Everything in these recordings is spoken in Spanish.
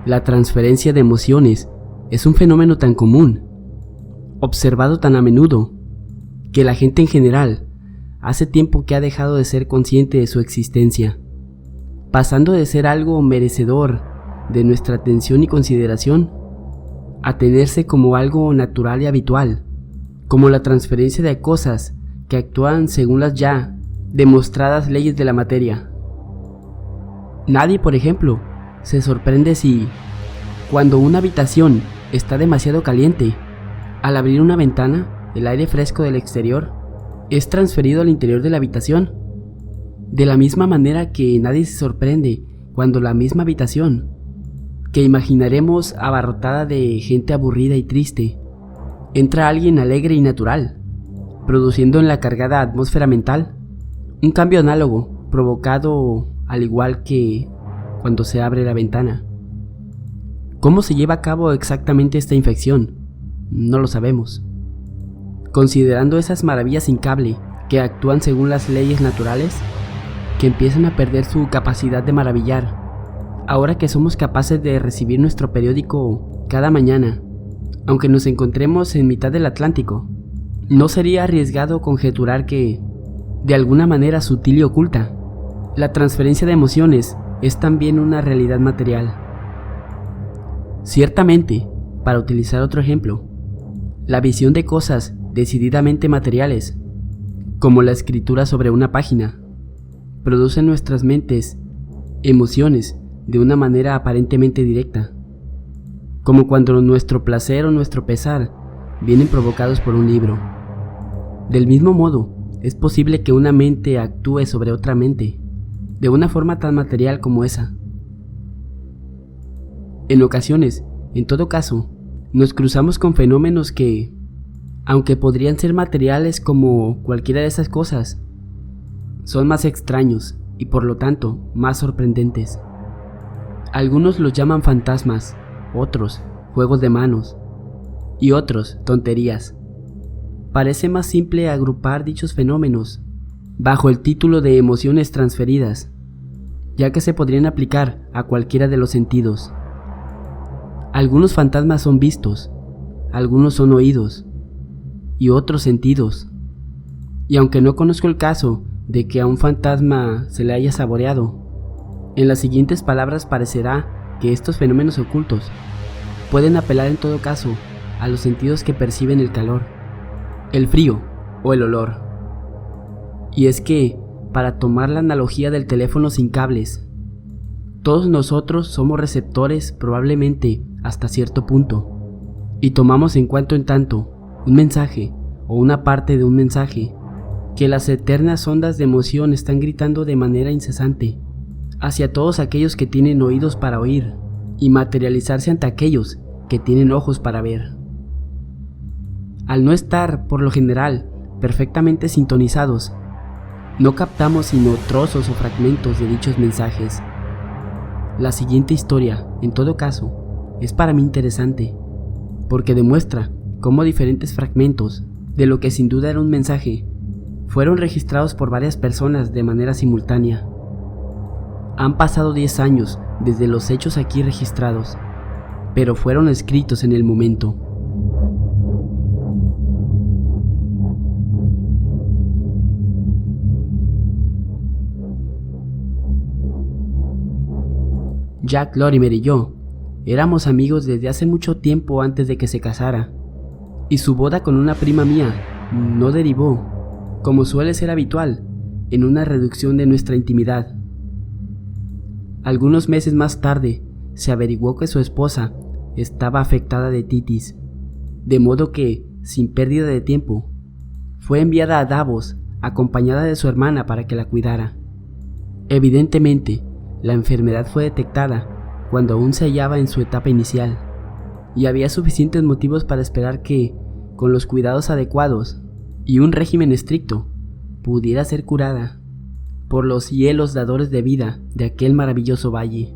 La transferencia de emociones es un fenómeno tan común, observado tan a menudo, que la gente en general hace tiempo que ha dejado de ser consciente de su existencia, pasando de ser algo merecedor de nuestra atención y consideración a tenerse como algo natural y habitual, como la transferencia de cosas que actúan según las ya demostradas leyes de la materia. Nadie, por ejemplo, se sorprende si, cuando una habitación está demasiado caliente, al abrir una ventana, el aire fresco del exterior es transferido al interior de la habitación. De la misma manera que nadie se sorprende cuando la misma habitación, que imaginaremos abarrotada de gente aburrida y triste, entra alguien alegre y natural, produciendo en la cargada atmósfera mental un cambio análogo provocado al igual que cuando se abre la ventana. ¿Cómo se lleva a cabo exactamente esta infección? No lo sabemos. Considerando esas maravillas sin cable que actúan según las leyes naturales, que empiezan a perder su capacidad de maravillar, ahora que somos capaces de recibir nuestro periódico cada mañana, aunque nos encontremos en mitad del Atlántico, ¿no sería arriesgado conjeturar que, de alguna manera sutil y oculta, la transferencia de emociones es también una realidad material? Ciertamente, para utilizar otro ejemplo, la visión de cosas decididamente materiales, como la escritura sobre una página, produce en nuestras mentes emociones de una manera aparentemente directa, como cuando nuestro placer o nuestro pesar vienen provocados por un libro. Del mismo modo, es posible que una mente actúe sobre otra mente, de una forma tan material como esa. En ocasiones, en todo caso, nos cruzamos con fenómenos que, aunque podrían ser materiales como cualquiera de esas cosas, son más extraños y por lo tanto más sorprendentes. Algunos los llaman fantasmas, otros juegos de manos y otros tonterías. Parece más simple agrupar dichos fenómenos bajo el título de emociones transferidas, ya que se podrían aplicar a cualquiera de los sentidos. Algunos fantasmas son vistos, algunos son oídos y otros sentidos. Y aunque no conozco el caso de que a un fantasma se le haya saboreado, en las siguientes palabras parecerá que estos fenómenos ocultos pueden apelar en todo caso a los sentidos que perciben el calor, el frío o el olor. Y es que, para tomar la analogía del teléfono sin cables, todos nosotros somos receptores probablemente hasta cierto punto, y tomamos en cuanto en tanto un mensaje o una parte de un mensaje que las eternas ondas de emoción están gritando de manera incesante hacia todos aquellos que tienen oídos para oír y materializarse ante aquellos que tienen ojos para ver. Al no estar, por lo general, perfectamente sintonizados, no captamos sino trozos o fragmentos de dichos mensajes. La siguiente historia, en todo caso, es para mí interesante, porque demuestra cómo diferentes fragmentos de lo que sin duda era un mensaje fueron registrados por varias personas de manera simultánea. Han pasado 10 años desde los hechos aquí registrados, pero fueron escritos en el momento. Jack Lorimer y yo éramos amigos desde hace mucho tiempo antes de que se casara, y su boda con una prima mía no derivó, como suele ser habitual, en una reducción de nuestra intimidad. Algunos meses más tarde se averiguó que su esposa estaba afectada de titis, de modo que, sin pérdida de tiempo, fue enviada a Davos acompañada de su hermana para que la cuidara. Evidentemente, la enfermedad fue detectada cuando aún se hallaba en su etapa inicial, y había suficientes motivos para esperar que, con los cuidados adecuados y un régimen estricto, pudiera ser curada por los hielos dadores de vida de aquel maravilloso valle.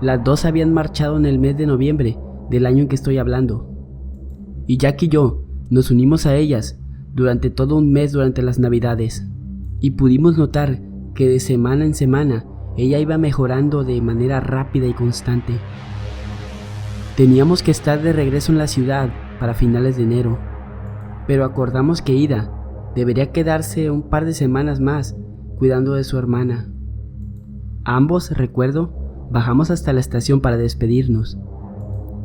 Las dos habían marchado en el mes de noviembre del año en que estoy hablando, y Jack y yo nos unimos a ellas durante todo un mes durante las Navidades, y pudimos notar que de semana en semana ella iba mejorando de manera rápida y constante. Teníamos que estar de regreso en la ciudad para finales de enero, pero acordamos que Ida debería quedarse un par de semanas más cuidando de su hermana. Ambos, recuerdo, bajamos hasta la estación para despedirnos,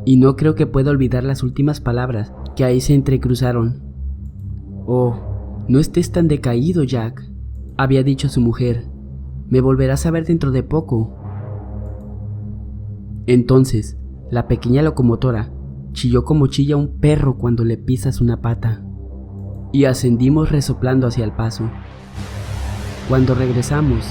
y no creo que pueda olvidar las últimas palabras que ahí se entrecruzaron. «Oh, no estés tan decaído, Jack», había dicho su mujer. «Me volverás a ver dentro de poco». Entonces, la pequeña locomotora chilló como chilla un perro cuando le pisas una pata, y ascendimos resoplando hacia el paso. Cuando regresamos,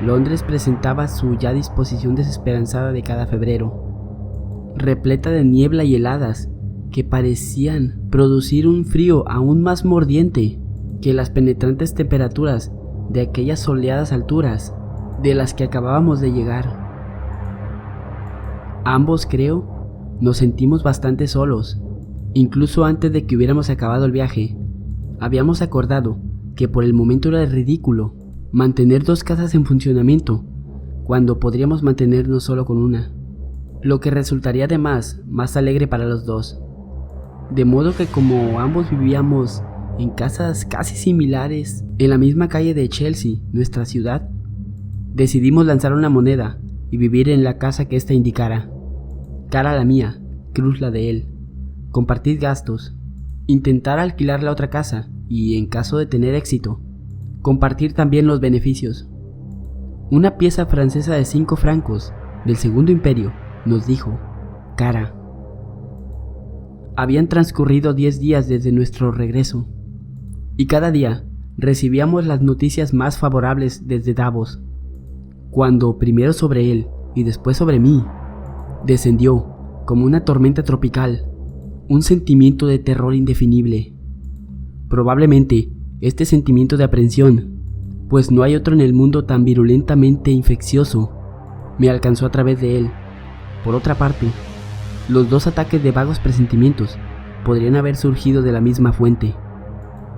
Londres presentaba su ya disposición desesperanzada de cada febrero, repleta de niebla y heladas que parecían producir un frío aún más mordiente que las penetrantes temperaturas de aquellas soleadas alturas de las que acabábamos de llegar. Ambos, creo, nos sentimos bastante solos. Incluso antes de que hubiéramos acabado el viaje, habíamos acordado que por el momento era ridículo mantener dos casas en funcionamiento cuando podríamos mantenernos solo con una, lo que resultaría además más alegre para los dos. De modo que como ambos vivíamos en casas casi similares en la misma calle de Chelsea, nuestra ciudad, decidimos lanzar una moneda y vivir en la casa que ésta indicara. Cara la mía, cruz la de él. Compartir gastos, intentar alquilar la otra casa y, en caso de tener éxito, compartir también los beneficios. Una pieza francesa de 5 francos del Segundo Imperio nos dijo, Cara. Habían transcurrido 10 días desde nuestro regreso, y cada día recibíamos las noticias más favorables desde Davos, cuando primero sobre él y después sobre mí descendió, como una tormenta tropical, un sentimiento de terror indefinible. Probablemente este sentimiento de aprensión, pues no hay otro en el mundo tan virulentamente infeccioso, me alcanzó a través de él. Por otra parte, los dos ataques de vagos presentimientos podrían haber surgido de la misma fuente,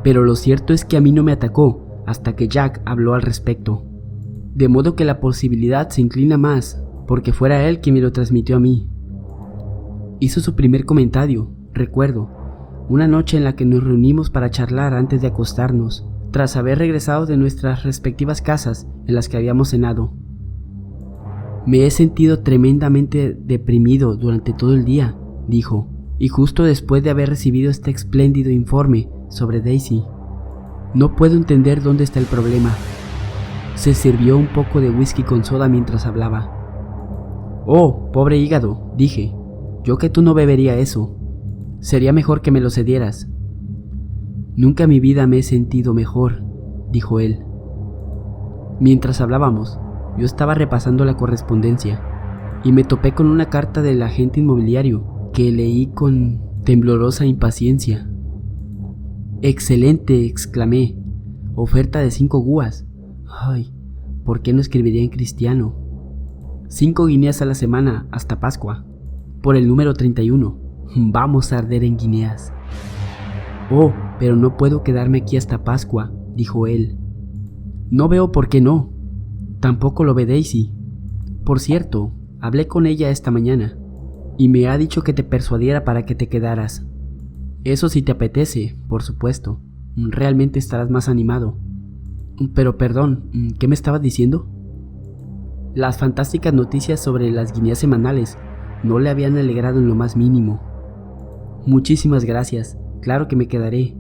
pero lo cierto es que a mí no me atacó hasta que Jack habló al respecto, de modo que la posibilidad se inclina más porque fuera él quien me lo transmitió a mí. Hizo su primer comentario, recuerdo, una noche en la que nos reunimos para charlar antes de acostarnos, tras haber regresado de nuestras respectivas casas en las que habíamos cenado. Me he sentido tremendamente deprimido durante todo el día, dijo, y justo después de haber recibido este espléndido informe sobre Daisy. No puedo entender dónde está el problema. Se sirvió un poco de whisky con soda mientras hablaba. «Oh, pobre hígado», dije, «yo que tú no bebería eso. Sería mejor que me lo cedieras». «Nunca en mi vida me he sentido mejor», dijo él. Mientras hablábamos, yo estaba repasando la correspondencia y me topé con una carta del agente inmobiliario que leí con temblorosa impaciencia. «Excelente», exclamé. «Oferta de 5 guas. Ay, ¿por qué no escribiría en cristiano? 5 guineas a la semana hasta Pascua, por el número 31. Vamos a arder en guineas». «Oh, pero no puedo quedarme aquí hasta Pascua», dijo él. «No veo por qué no. Tampoco lo ve Daisy. Por cierto, hablé con ella esta mañana y me ha dicho que te persuadiera para que te quedaras. Eso si te apetece, por supuesto. Realmente estarás más animado. Pero perdón, ¿qué me estabas diciendo?» Las fantásticas noticias sobre las guineas semanales no le habían alegrado en lo más mínimo. «Muchísimas gracias, claro que me quedaré».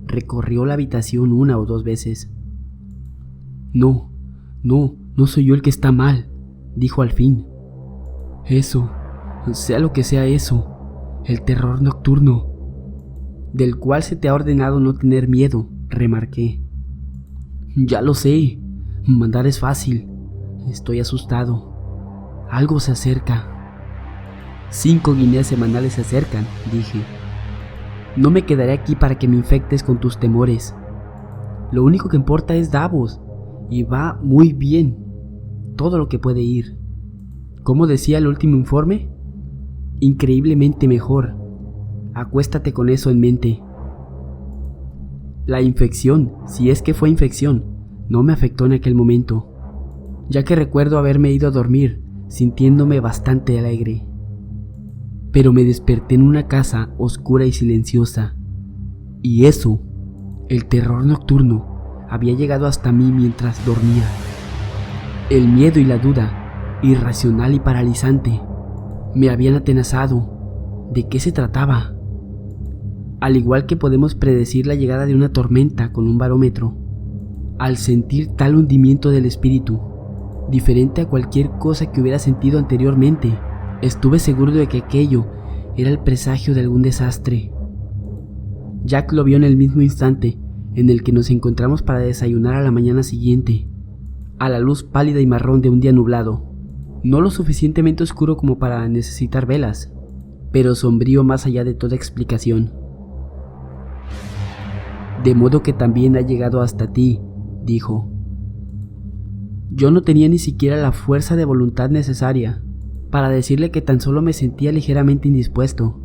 Recorrió la habitación 1 o 2 veces. No soy yo el que está mal», dijo al fin. «Eso, sea lo que sea eso, el terror nocturno, del cual se te ha ordenado no tener miedo», remarqué. «Ya lo sé, mandar es fácil. Estoy asustado. Algo se acerca». 5 guineas semanales se acercan, dije. «No me quedaré aquí para que me infectes con tus temores. Lo único que importa es Davos, y va muy bien. Todo lo que puede ir. ¿Cómo decía el último informe? Increíblemente mejor. Acuéstate con eso en mente». La infección, si es que fue infección, no me afectó en aquel momento. ya que recuerdo haberme ido a dormir sintiéndome bastante alegre. Pero me desperté en una casa oscura y silenciosa, y eso, el terror nocturno, había llegado hasta mí mientras dormía. El miedo y la duda, irracional y paralizante, me habían atenazado. ¿De qué se trataba? Al igual que podemos predecir la llegada de una tormenta con un barómetro, al sentir tal hundimiento del espíritu, diferente a cualquier cosa que hubiera sentido anteriormente, estuve seguro de que aquello era el presagio de algún desastre. Jack lo vio en el mismo instante en el que nos encontramos para desayunar a la mañana siguiente, a la luz pálida y marrón de un día nublado, no lo suficientemente oscuro como para necesitar velas, pero sombrío más allá de toda explicación. De modo que también ha llegado hasta ti, dijo. Yo no tenía ni siquiera la fuerza de voluntad necesaria para decirle que tan solo me sentía ligeramente indispuesto.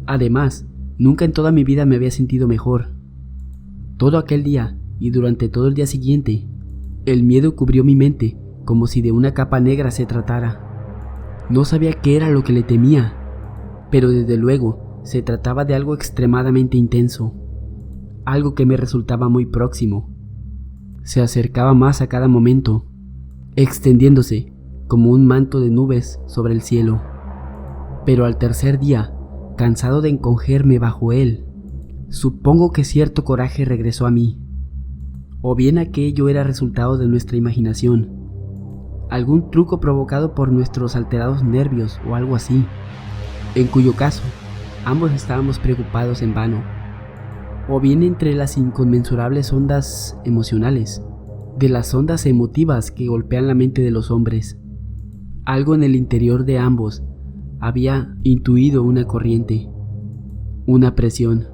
Además, nunca en toda mi vida me había sentido mejor. Todo aquel día y durante todo el día siguiente, el miedo cubrió mi mente como si de una capa negra se tratara. No sabía qué era lo que le temía, pero desde luego se trataba de algo extremadamente intenso, algo que me resultaba muy próximo. Se acercaba más a cada momento, extendiéndose como un manto de nubes sobre el cielo. Pero al tercer día, cansado de encogerme bajo él, supongo que cierto coraje regresó a mí. O bien aquello era resultado de nuestra imaginación, algún truco provocado por nuestros alterados nervios o algo así, en cuyo caso ambos estábamos preocupados en vano. O bien entre las inconmensurables ondas emocionales, de las ondas emotivas que golpean la mente de los hombres. Algo en el interior de ambos había intuido una corriente, una presión.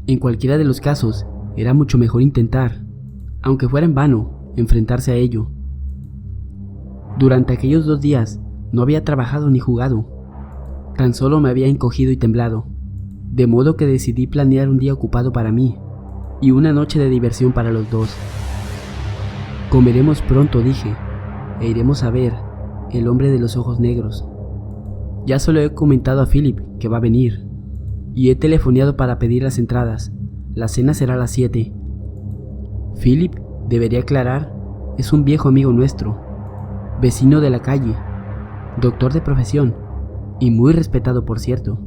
En cualquiera de los casos, era mucho mejor intentar, aunque fuera en vano, enfrentarse a ello. Durante aquellos 2 días no había trabajado ni jugado, tan solo me había encogido y temblado, de modo que decidí planear un día ocupado para mí y una noche de diversión para los dos. Comeremos pronto, dije, e iremos a ver El hombre de los ojos negros. Ya se lo he comentado a Philip que va a venir, y he telefoneado para pedir las entradas. La cena será a las 7. Philip, debería aclarar, es un viejo amigo nuestro, vecino de la calle, doctor de profesión, y muy respetado, por cierto.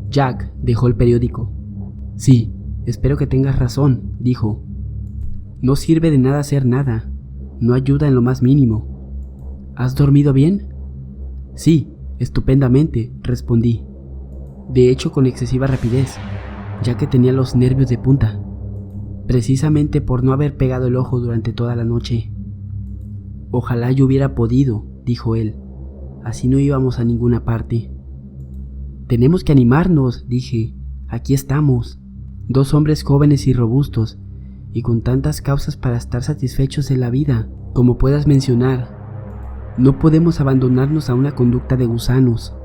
Jack dejó el periódico. Sí, espero que tengas razón, dijo. No sirve de nada hacer nada, no ayuda en lo más mínimo. ¿Has dormido bien? Sí, estupendamente, respondí. De hecho, con excesiva rapidez, ya que tenía los nervios de punta, precisamente por no haber pegado el ojo durante toda la noche. Ojalá yo hubiera podido, dijo él, así no íbamos a ninguna parte. Tenemos que animarnos, dije, aquí estamos, 2 hombres jóvenes y robustos, y con tantas causas para estar satisfechos en la vida como puedas mencionar. No podemos abandonarnos a una conducta de gusanos.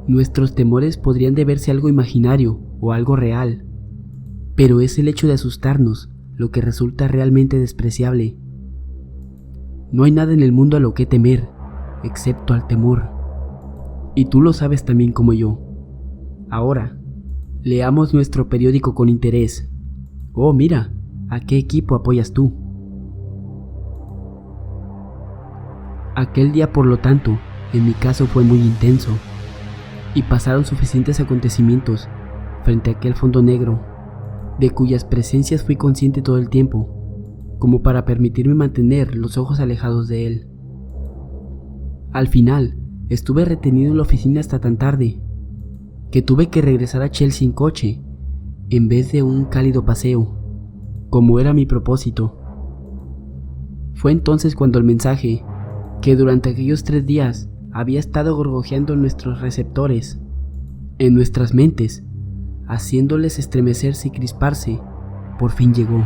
Nuestros temores podrían deberse a algo imaginario o algo real, pero es el hecho de asustarnos lo que resulta realmente despreciable. No hay nada en el mundo a lo que temer, excepto al temor, y tú lo sabes también como yo. Ahora, leamos nuestro periódico con interés. Oh, mira, ¿a qué equipo apoyas tú? Aquel día, por lo tanto, en mi caso fue muy intenso, y pasaron suficientes acontecimientos frente a aquel fondo negro, de cuyas presencias fui consciente todo el tiempo, como para permitirme mantener los ojos alejados de él. Al final, estuve retenido en la oficina hasta tan tarde, que tuve que regresar a Chelsea en coche, en vez de un cálido paseo, como era mi propósito. Fue entonces cuando el mensaje, que durante aquellos 3 días había estado gorgojeando en nuestros receptores, en nuestras mentes, haciéndoles estremecerse y crisparse, por fin llegó.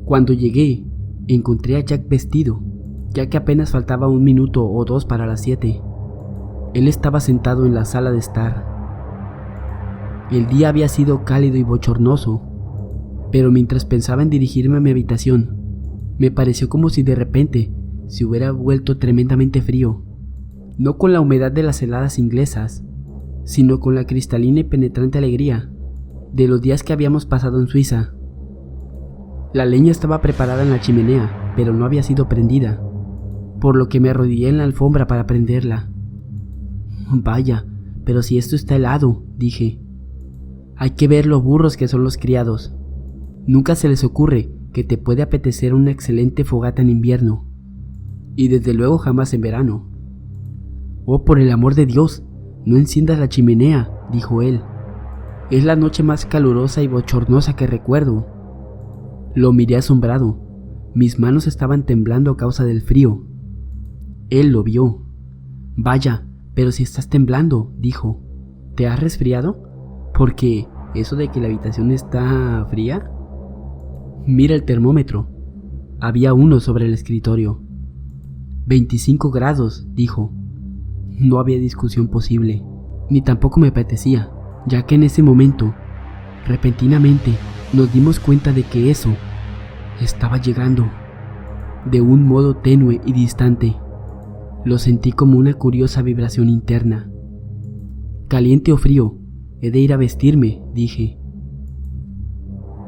Cuando llegué, encontré a Jack vestido, ya que apenas faltaba 1 minuto o 2 para las 7. Él estaba sentado en la sala de estar. El día había sido cálido y bochornoso, pero mientras pensaba en dirigirme a mi habitación, me pareció como si de repente se hubiera vuelto tremendamente frío, no con la humedad de las heladas inglesas, sino con la cristalina y penetrante alegría de los días que habíamos pasado en Suiza. La leña estaba preparada en la chimenea, pero no había sido prendida, por lo que me arrodillé en la alfombra para prenderla. Vaya, pero si esto está helado, dije. Hay que ver lo burros que son los criados. Nunca se les ocurre que te puede apetecer una excelente fogata en invierno, y desde luego jamás en verano. Oh, por el amor de Dios, no enciendas la chimenea, dijo él. Es la noche más calurosa y bochornosa que recuerdo. Lo miré asombrado. Mis manos estaban temblando a causa del frío. Él lo vio. Vaya, pero si estás temblando, dijo. ¿Te has resfriado? Porque eso de que la habitación está fría. Mira el termómetro. Había uno sobre el escritorio. 25 grados, dijo. No había discusión posible, ni tampoco me apetecía, ya que en ese momento, repentinamente, nos dimos cuenta de que eso estaba llegando, de un modo tenue y distante. Lo sentí como una curiosa vibración interna. Caliente o frío, he de ir a vestirme, dije.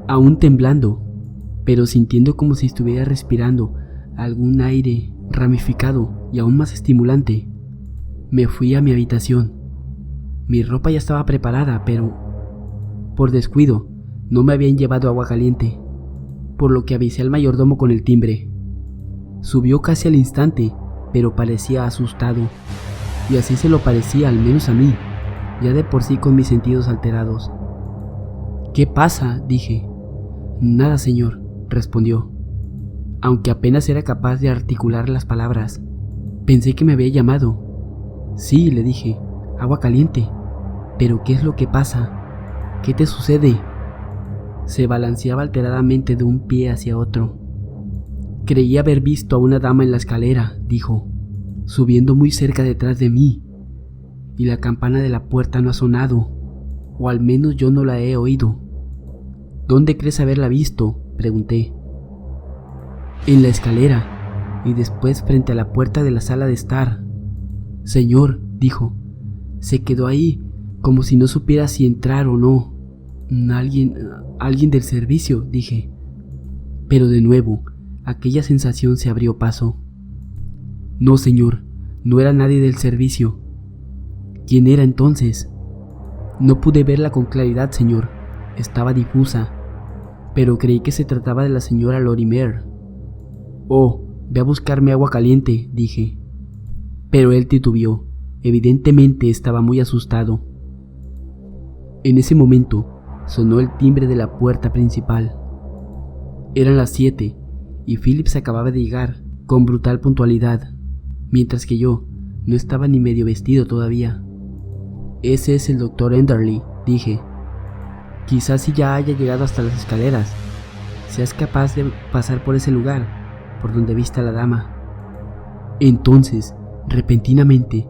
Aún temblando, pero sintiendo como si estuviera respirando algún aire ramificado y aún más estimulante, me fui a mi habitación. Mi ropa ya estaba preparada, pero por descuido no me habían llevado agua caliente, por lo que avisé al mayordomo con el timbre. Subió casi al instante, pero parecía asustado, y así se lo parecía al menos a mí, ya de por sí con mis sentidos alterados. ¿Qué pasa?, dije. Nada, señor, respondió, aunque apenas era capaz de articular las palabras. Pensé que me había llamado. Sí, le dije, agua caliente. ¿Pero qué es lo que pasa? ¿Qué te sucede? Se balanceaba alteradamente de un pie hacia otro. Creí haber visto a una dama en la escalera, dijo, subiendo muy cerca detrás de mí, y la campana de la puerta no ha sonado, o al menos yo no la he oído. ¿Dónde crees haberla visto?, pregunté. En la escalera, y después frente a la puerta de la sala de estar. Señor, dijo, se quedó ahí, como si no supiera si entrar o no. Alguien del servicio, dije. Pero de nuevo, aquella sensación se abrió paso. No, señor, no era nadie del servicio. ¿Quién era entonces? No pude verla con claridad, señor. Estaba difusa, pero creí que se trataba de la señora Lorimer. Oh, ve a buscarme agua caliente, dije. Pero él titubeó. Evidentemente estaba muy asustado. En ese momento sonó el timbre de la puerta principal. Eran las 7 y Philip se acababa de llegar con brutal puntualidad, mientras que yo no estaba ni medio vestido todavía. Ese es el doctor Enderley, dije. Quizás si ya haya llegado hasta las escaleras, seas capaz de pasar por ese lugar, por donde viste a la dama. Entonces, repentinamente,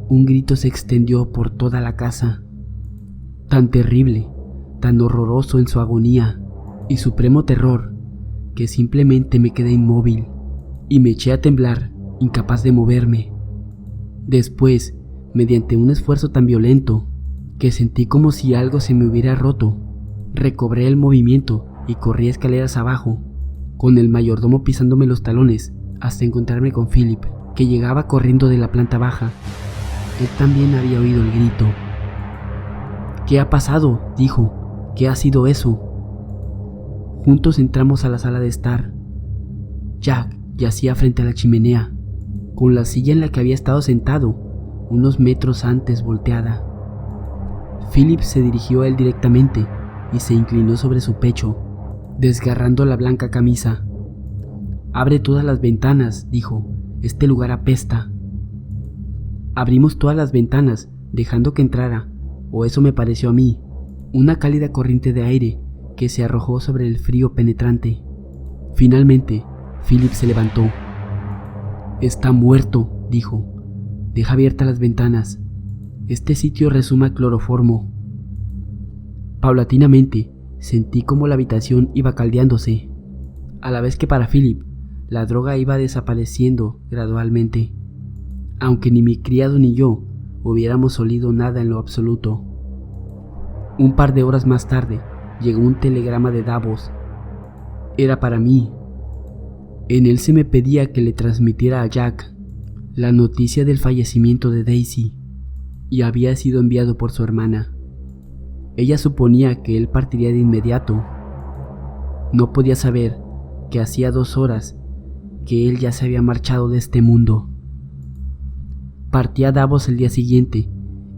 un grito se extendió por toda la casa, tan terrible, tan horroroso en su agonía y supremo terror, que simplemente me quedé inmóvil y me eché a temblar, incapaz de moverme. Después, mediante un esfuerzo tan violento que sentí como si algo se me hubiera roto, recobré el movimiento y corrí escaleras abajo, con el mayordomo pisándome los talones hasta encontrarme con Philip, que llegaba corriendo de la planta baja. Él también había oído el grito. ¿Qué ha pasado?, dijo. ¿Qué ha sido eso? Juntos entramos a la sala de estar. Jack yacía frente a la chimenea, con la silla en la que había estado sentado unos metros antes volteada. Philip se dirigió a él directamente y se inclinó sobre su pecho, desgarrando la blanca camisa. «Abre todas las ventanas», dijo. «Este lugar apesta». Abrimos todas las ventanas, dejando que entrara, o eso me pareció a mí, una cálida corriente de aire que se arrojó sobre el frío penetrante. Finalmente, Philip se levantó. «Está muerto», dijo. Deja abiertas las ventanas. Este sitio resuma cloroformo. Paulatinamente, sentí como la habitación iba caldeándose, a la vez que para Philip, la droga iba desapareciendo gradualmente, aunque ni mi criado ni yo hubiéramos olido nada en lo absoluto. Un par de horas más tarde, llegó un telegrama de Davos. Era para mí. En él se me pedía que le transmitiera a Jack la noticia del fallecimiento de Daisy, y había sido enviado por su hermana. Ella suponía que él partiría de inmediato. No podía saber que hacía 2 horas que él ya se había marchado de este mundo. Partí a Davos el día siguiente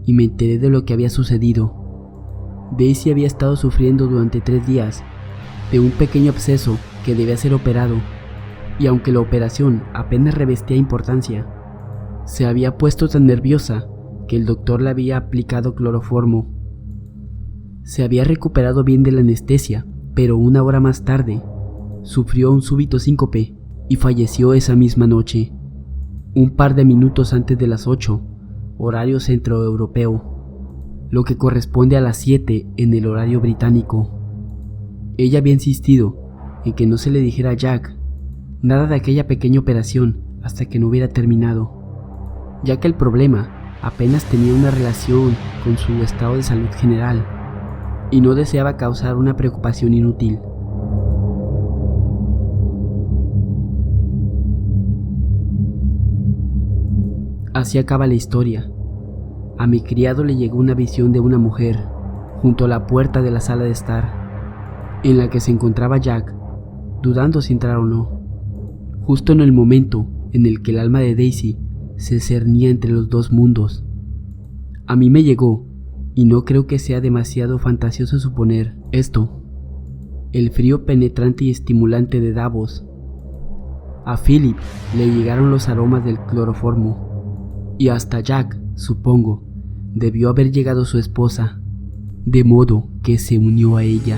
y me enteré de lo que había sucedido. Daisy había estado sufriendo durante 3 días de un pequeño absceso que debía ser operado, y aunque la operación apenas revestía importancia, se había puesto tan nerviosa que el doctor le había aplicado cloroformo. Se había recuperado bien de la anestesia, pero 1 hora más tarde sufrió un súbito síncope y falleció esa misma noche, un par de minutos antes de las 8, horario centroeuropeo, lo que corresponde a las 7 en el horario británico. Ella había insistido en que no se le dijera a Jack nada de aquella pequeña operación hasta que no hubiera terminado, ya que el problema apenas tenía una relación con su estado de salud general y no deseaba causar una preocupación inútil. Así acaba la historia. A mi criado le llegó una visión de una mujer junto a la puerta de la sala de estar, en la que se encontraba Jack, dudando si entrar o no, justo en el momento en el que el alma de Daisy se cernía entre los 2 mundos. A mí me llegó, y no creo que sea demasiado fantasioso suponer esto, el frío penetrante y estimulante de Davos. A Philip le llegaron los aromas del cloroformo, y hasta Jack, supongo, debió haber llegado su esposa, de modo que se unió a ella.